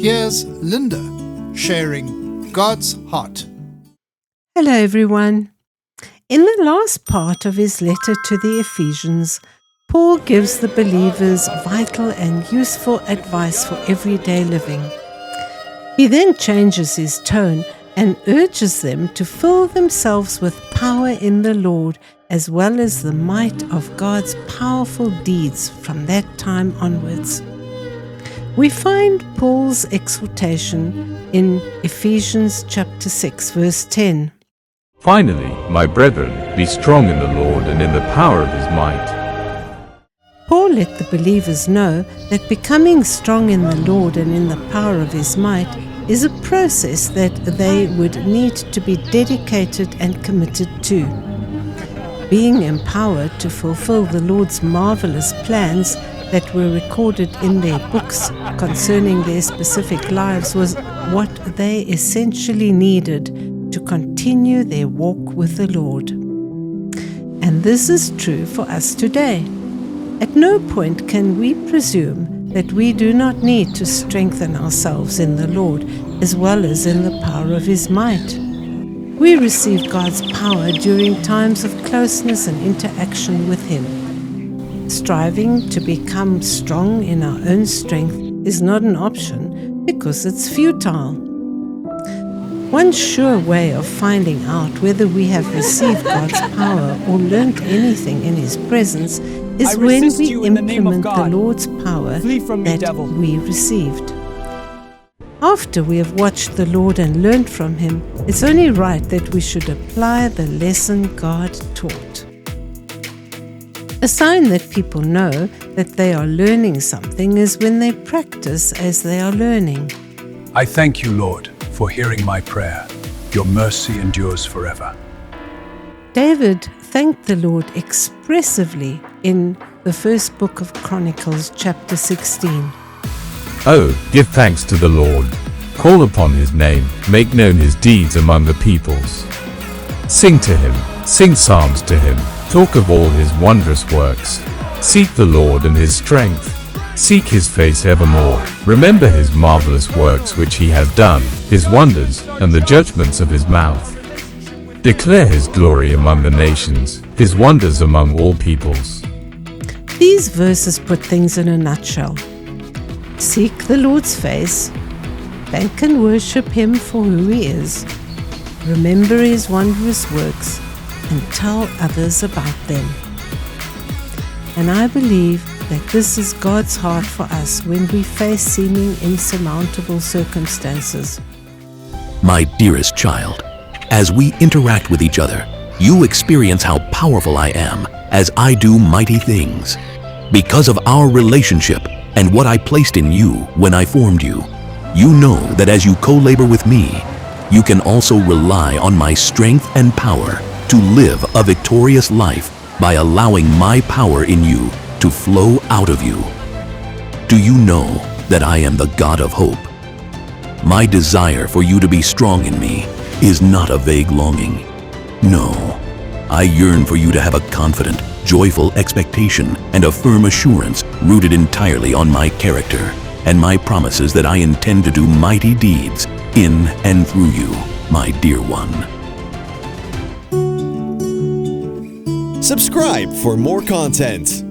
Here's Linda sharing God's heart. Hello everyone. In the last part of his letter to the Ephesians, Paul gives the believers vital and useful advice for everyday living. He then changes his tone and urges them to fill themselves with power in the Lord, as well as the might of God's powerful deeds from that time onwards. We find Paul's exhortation in Ephesians chapter 6, verse 10. Finally, my brethren, be strong in the Lord and in the power of his might. Paul let the believers know that becoming strong in the Lord and in the power of his might is a process that they would need to be dedicated and committed to. Being empowered to fulfill the Lord's marvelous plans that were recorded in their books concerning their specific lives was what they essentially needed to continue their walk with the Lord. And this is true for us today. At no point can we presume that we do not need to strengthen ourselves in the Lord as well as in the power of his might. We receive God's power during times of closeness and interaction with him. Striving to become strong in our own strength is not an option because it's futile. One sure way of finding out whether we have received God's power or learnt anything in his presence is when we implement the Lord's power that we received. After we have watched the Lord and learned from him, it's only right that we should apply the lesson God taught. A sign that people know that they are learning something is when they practice as they are learning. I thank you, Lord, for hearing my prayer. Your mercy endures forever. David thanked the Lord expressively in the first book of Chronicles, chapter 16. Oh, give thanks to the Lord. Call upon his name. Make known his deeds among the peoples. Sing to him. Sing psalms to him. Talk of all his wondrous works. Seek the Lord and his strength. Seek his face evermore. Remember his marvelous works which he has done, his wonders, and the judgments of his mouth. Declare his glory among the nations, his wonders among all peoples. These verses put things in a nutshell. Seek the Lord's face, thank and worship him for who he is, remember his wondrous works, and tell others about them. And I believe that this is God's heart for us when we face seeming insurmountable circumstances. My dearest child, as we interact with each other, you experience how powerful I am as I do mighty things. Because of our relationship and what I placed in you when I formed you, you know that as you co-labor with me, you can also rely on my strength and power to live a victorious life by allowing my power in you to flow out of you. Do you know that I am the God of hope? My desire for you to be strong in me is not a vague longing. No, I yearn for you to have a confident, joyful expectation and a firm assurance rooted entirely on my character and my promises that I intend to do mighty deeds in and through you, my dear one. Subscribe for more content.